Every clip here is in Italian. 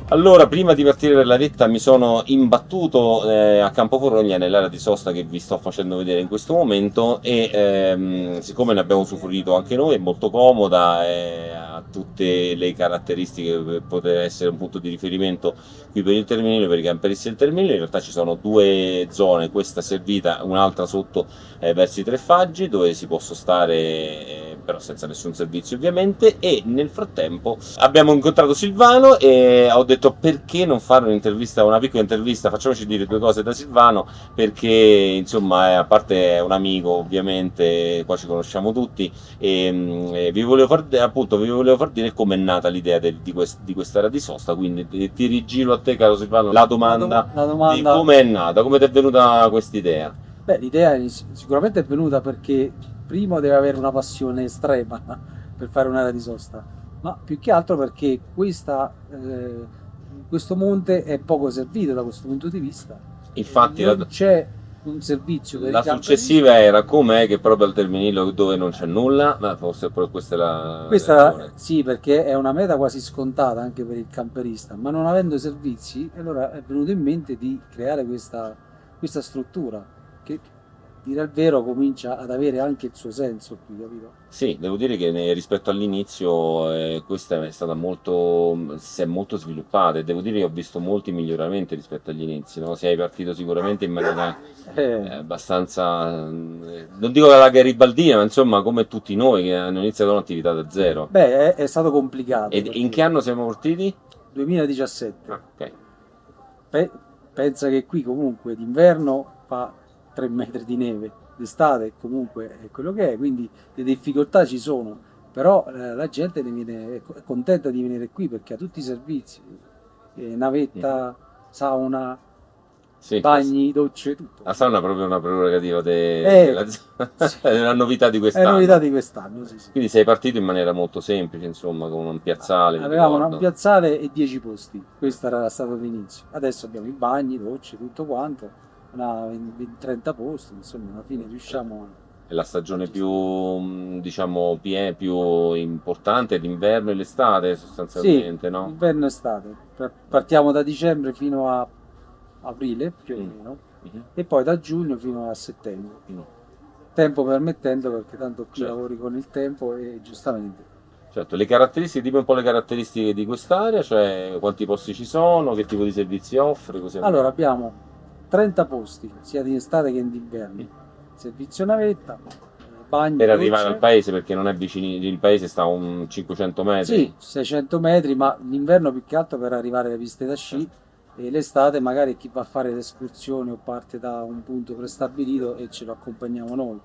Allora, prima di partire per la vetta mi sono imbattuto a Campoforogna, nell'area di sosta che vi sto facendo vedere in questo momento e siccome ne abbiamo usufruito anche noi, è molto comoda, ha tutte le caratteristiche per poter essere un punto di riferimento qui per il Terminillo, per i camperisti del Terminillo. In realtà ci sono due zone, questa servita, un'altra sotto verso i Tre Faggi, dove si può sostare però senza nessun servizio ovviamente, e nel frattempo abbiamo incontrato Silvano e ho detto perché non fare un'intervista, una piccola intervista, facciamoci dire due cose da Silvano, perché insomma a parte è un amico ovviamente, qua ci conosciamo tutti e vi volevo far dire com'è nata l'idea di questa di sosta, quindi ti rigiro a te caro Silvano la domanda, La domanda... di come è nata, come ti è venuta questa idea. Beh, l'idea sicuramente è venuta perché primo deve avere una passione estrema per fare un'area di sosta, ma più che altro perché questo monte è poco servito da questo punto di vista. Infatti Non c'è un servizio per la i camperisti. successiva era com'è che proprio al Terminillo dove non c'è nulla, ma forse poi questa è la ragione. Sì, perché è una meta quasi scontata anche per il camperista, ma non avendo servizi, allora è venuto in mente di creare questa struttura che, dire il vero, comincia ad avere anche il suo senso qui, capito? Sì, devo dire che rispetto all'inizio questa è stata si è molto sviluppata e devo dire che ho visto molti miglioramenti rispetto agli inizi, no? Sei partito sicuramente in maniera abbastanza, non dico alla garibaldina, ma insomma come tutti noi che hanno iniziato un'attività da zero. Beh, è stato complicato. E in che anno siamo partiti? 2017. Ah, ok. Pensa che qui comunque d'inverno fa 3 metri di neve, d'estate comunque è quello che è, quindi le difficoltà ci sono, però la gente è contenta di venire qui perché ha tutti i servizi, navetta, sauna, Sì, bagni, docce, tutto. la sauna è proprio una prerogativa Sì. è una novità di È quest'anno. una novità di quest'anno, sì, sì. Quindi sei partito in maniera molto semplice, insomma, con un piazzale. Avevamo un piazzale e 10 posti, questo era stato l'inizio. Adesso abbiamo i bagni, docce, tutto quanto, 30 posti, insomma, alla fine riusciamo a... È la stagione più, diciamo, più importante è l'inverno e l'estate, sostanzialmente, Sì, no? inverno e estate. Partiamo da dicembre fino a aprile, più o meno, e poi da giugno fino a settembre. Tempo permettendo, perché tanto qui Certo. lavori con il tempo e giustamente. Certo, le caratteristiche, tipo un po' le caratteristiche di quest'area, cioè quanti posti ci sono, che tipo di servizi offre, così. Allora abbiamo 30 posti, sia di estate che d'inverno. Servizio navetta, bagni, Per arrivare docce. al paese, perché non è vicino, il paese sta a un 500 metri. Sì, 600 metri, ma l'inverno più che altro per arrivare alle piste da sci e l'estate magari chi va a fare le escursioni o parte da un punto prestabilito e ce lo accompagniamo noi.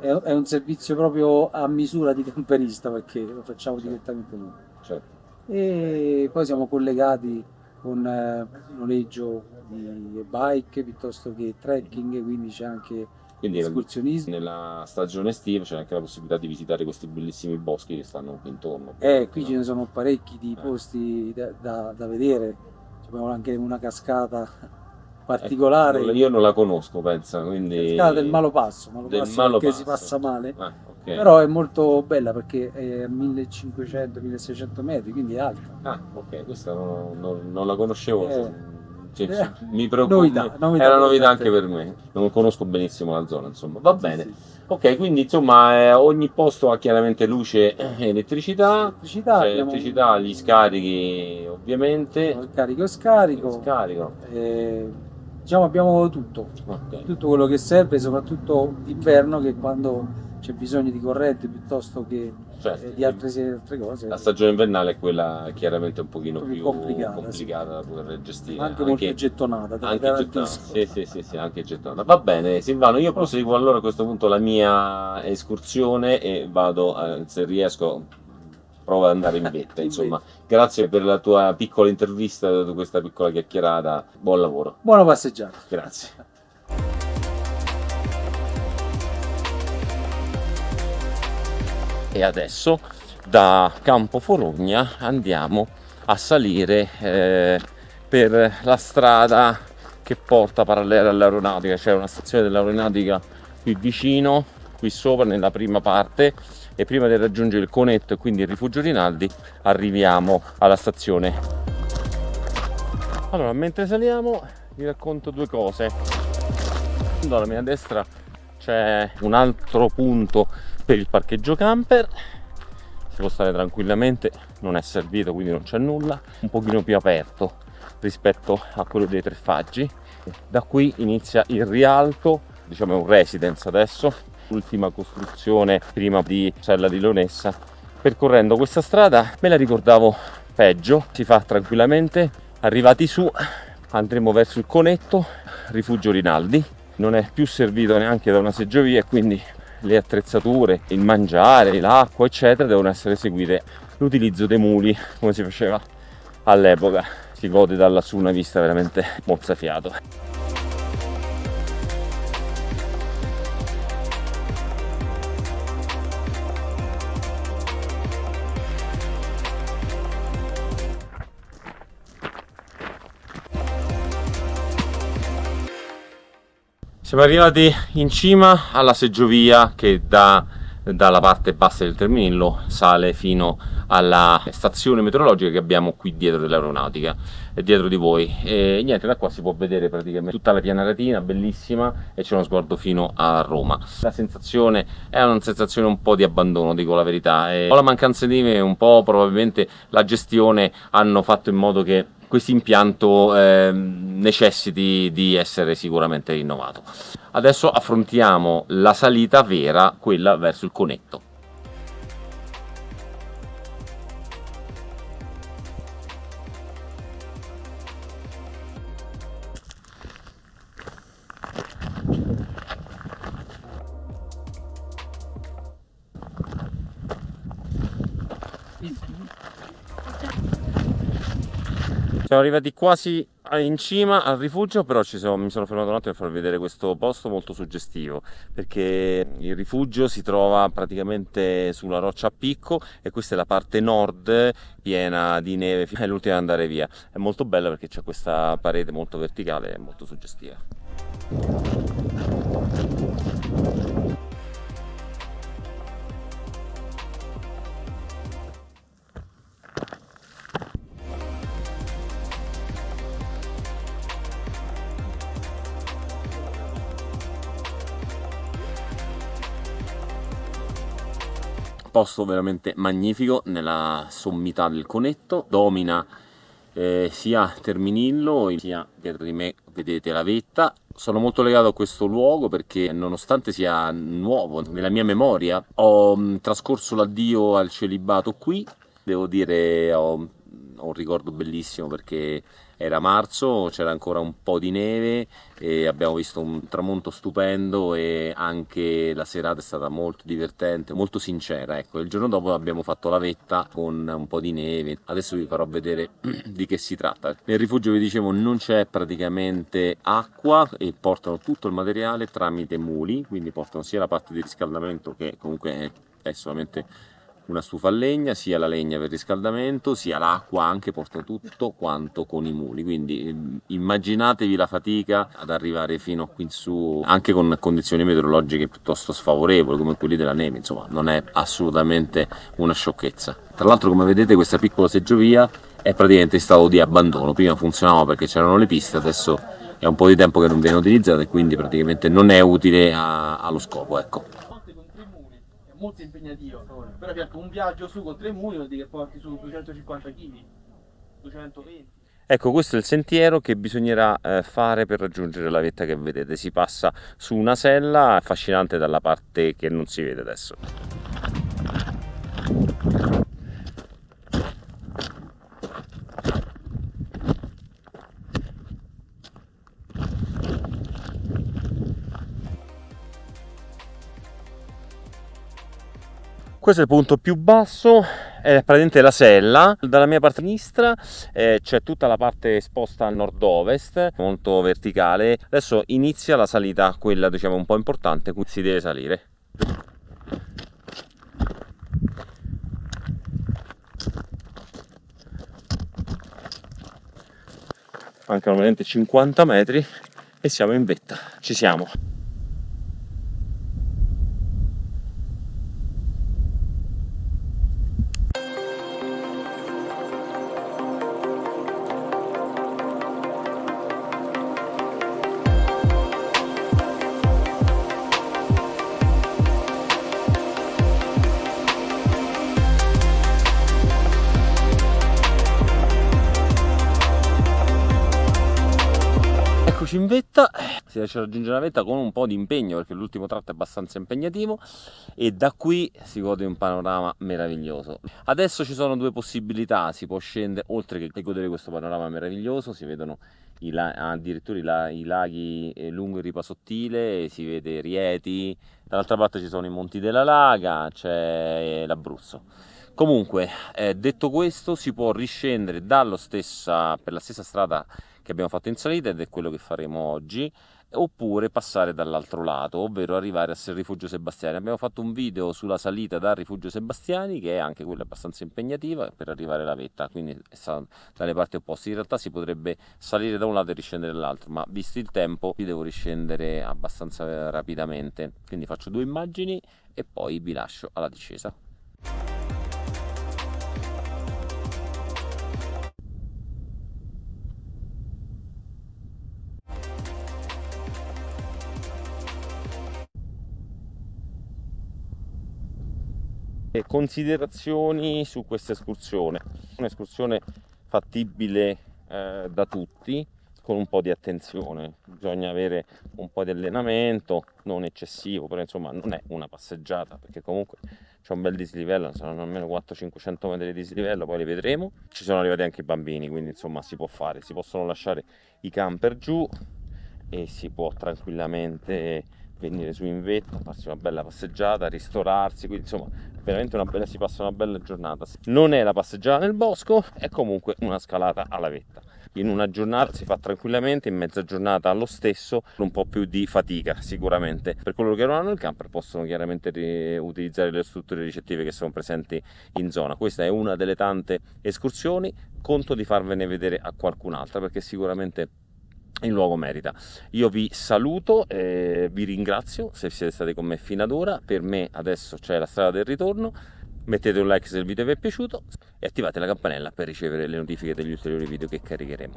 È un servizio proprio a misura di camperista perché lo facciamo direttamente noi. Certo. E poi siamo collegati con noleggio di bike piuttosto che trekking, quindi c'è anche Quindi escursionismo. nella stagione estiva c'è anche la possibilità di visitare questi bellissimi boschi che stanno qui intorno. Qui ce ne sono parecchi di posti da vedere, abbiamo anche una cascata particolare. Io non la conosco, pensa, quindi... Cascata del Malopasso, perché si passa male, però è molto bella perché è a 1500-1600 metri, quindi è alta. Ah, ok, questa non la conoscevo. Mi Novità, è una novità anche per me, non conosco benissimo la zona, insomma, va bene. Sì. Ok, quindi insomma ogni posto ha chiaramente luce e elettricità, Elettricità, elettricità, gli scarichi ovviamente. Il carico e scarico. Diciamo abbiamo tutto, tutto quello che serve, soprattutto d'inverno che quando c'è bisogno di corrente piuttosto che di altre cose. La stagione invernale è quella chiaramente un pochino più complicata sì, da poter gestire. Anche molto gettonata, te lo garantisco. Sì, anche gettonata. Va bene, Silvano, io proseguo allora a questo punto la mia escursione e vado, se riesco, provo ad andare in vetta, insomma. Grazie per la tua piccola intervista, questa piccola chiacchierata. Buon lavoro. Buona passeggiata. Grazie. E adesso da Campoforogna andiamo a salire per la strada che porta parallela all'aeronautica. C'è una stazione dell'aeronautica qui vicino, qui sopra nella prima parte, e prima di raggiungere il Conetto e quindi il Rifugio Rinaldi arriviamo alla stazione Allora, mentre saliamo vi racconto due cose. Alla mia destra c'è un altro punto per il parcheggio camper, si può stare tranquillamente, non è servito quindi non c'è nulla, un pochino più aperto rispetto a quello dei Tre Faggi. Da qui inizia il rialto, diciamo è un residence adesso, l'ultima costruzione prima di Cella di Leonessa. Percorrendo questa strada me la ricordavo peggio, si fa tranquillamente. Arrivati su andremo verso il Conetto, rifugio Rinaldi, non è più servito neanche da una seggiovia e quindi le attrezzature, il mangiare, l'acqua eccetera devono essere seguite l'utilizzo dei muli come si faceva all'epoca. Si gode da lassù una vista veramente mozzafiato. Siamo arrivati in cima alla seggiovia che dalla parte bassa del Terminillo sale fino alla stazione meteorologica che abbiamo qui dietro dell'aeronautica, dietro di voi. E niente, da qua si può vedere praticamente tutta la Piana Ratina, bellissima, e c'è uno sguardo fino a Roma. La sensazione è una sensazione un po' di abbandono, dico la verità, e la mancanza di neve, un po' probabilmente la gestione hanno fatto in modo che questo impianto necessiti di essere sicuramente rinnovato. Adesso affrontiamo la salita vera, quella verso il Conetto. Siamo arrivati quasi in cima al rifugio, però mi sono fermato un attimo per farvi vedere questo posto molto suggestivo, perché il rifugio si trova praticamente sulla roccia a picco e questa è la parte nord piena di neve, è l'ultima ad andare via. È molto bella perché c'è questa parete molto verticale e molto suggestiva. Posto veramente magnifico nella sommità del Conetto, domina sia Terminillo sia dietro di me vedete la vetta. Sono molto legato a questo luogo perché nonostante sia nuovo nella mia memoria ho trascorso l'addio al celibato qui, devo dire ho un ricordo bellissimo perché era marzo, c'era ancora un po' di neve e abbiamo visto un tramonto stupendo e anche la serata è stata molto divertente, molto sincera. Ecco, il giorno dopo abbiamo fatto la vetta con un po' di neve, adesso vi farò vedere di che si tratta. Nel rifugio vi dicevo non c'è praticamente acqua e portano tutto il materiale tramite muli, quindi portano sia la parte di riscaldamento che comunque è solamente una stufa a legna, sia la legna per riscaldamento, sia l'acqua anche, portano tutto quanto con i muli, quindi immaginatevi la fatica ad arrivare fino qui in su, anche con condizioni meteorologiche piuttosto sfavorevoli come quelli della neve, insomma non è assolutamente una sciocchezza. Tra l'altro come vedete questa piccola seggiovia è praticamente in stato di abbandono, prima funzionava perché c'erano le piste, adesso è un po' di tempo che non viene utilizzata e quindi praticamente non è utile allo scopo, ecco. Molto impegnativo, però certo un viaggio su con 3 muli vuol dire che porti su 250 kg, 220. Ecco, questo è il sentiero che bisognerà fare per raggiungere la vetta che vedete. Si passa su una sella affascinante dalla parte che non si vede adesso. Questo è il punto più basso, è praticamente la sella. Dalla mia parte sinistra c'è tutta la parte esposta a nord-ovest, molto verticale. Adesso inizia la salita, quella diciamo un po' importante, qui si deve salire. Mancano veramente 50 metri e siamo in vetta, ci siamo. vetta, si riesce a raggiungere la vetta con un po' di impegno perché l'ultimo tratto è abbastanza impegnativo e da qui si gode un panorama meraviglioso. Adesso ci sono due possibilità, si può scendere, oltre che godere questo panorama meraviglioso, si vedono addirittura i laghi lungo il Ripa Sottile, si vede Rieti, dall'altra parte ci sono i Monti della Laga, c'è l'Abruzzo. Comunque, detto questo, si può riscendere per la stessa strada che abbiamo fatto in salita, ed è quello che faremo oggi, oppure passare dall'altro lato, ovvero arrivare a Rifugio Sebastiani. Abbiamo fatto un video sulla salita da Rifugio Sebastiani, che è anche quella abbastanza impegnativa per arrivare alla vetta, quindi è dalle parti opposte. In realtà si potrebbe salire da un lato e riscendere dall'altro, ma visto il tempo vi devo riscendere abbastanza rapidamente, quindi faccio due immagini e poi vi lascio alla discesa. Considerazioni su questa escursione. Un'escursione fattibile da tutti, con un po' di attenzione. Bisogna avere un po' di allenamento, non eccessivo, però insomma non è una passeggiata, perché comunque c'è un bel dislivello, saranno almeno 400-500 metri di dislivello, poi li vedremo. Ci sono arrivati anche i bambini, quindi insomma si può fare, si possono lasciare i camper giù e si può tranquillamente venire su in vetta, farsi una bella passeggiata, ristorarsi, quindi insomma veramente si passa una bella giornata. Non è la passeggiata nel bosco, è comunque una scalata alla vetta. In una giornata si fa tranquillamente, in mezza giornata allo stesso, un po' più di fatica sicuramente. Per coloro che non hanno il camper possono chiaramente utilizzare le strutture ricettive che sono presenti in zona. Questa è una delle tante escursioni, conto di farvene vedere a qualcun'altra perché sicuramente il luogo merita. Io vi saluto, vi ringrazio se siete stati con me fino ad ora. Per me adesso c'è la strada del ritorno. Mettete un like se il video vi è piaciuto e attivate la campanella per ricevere le notifiche degli ulteriori video che caricheremo.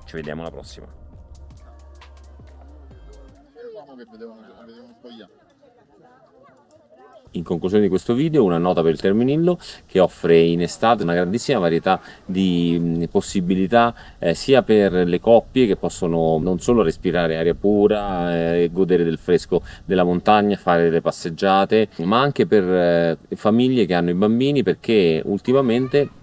Ci vediamo alla prossima. In conclusione di questo video una nota per il Terminillo, che offre in estate una grandissima varietà di possibilità sia per le coppie che possono non solo respirare aria pura e godere del fresco della montagna, fare delle passeggiate, ma anche per famiglie che hanno i bambini, perché ultimamente,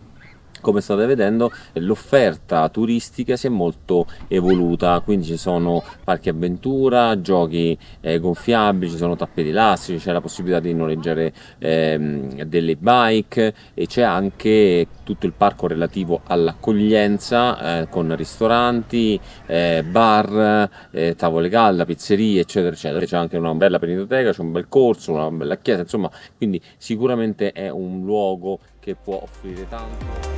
come state vedendo, l'offerta turistica si è molto evoluta, quindi ci sono parchi avventura, giochi gonfiabili, ci sono tappeti elastici, c'è la possibilità di noleggiare delle bike e c'è anche tutto il parco relativo all'accoglienza con ristoranti, bar, tavole calde, pizzerie, eccetera eccetera. C'è anche una bella pinacoteca, c'è un bel corso, una bella chiesa, insomma, quindi sicuramente è un luogo che può offrire tanto.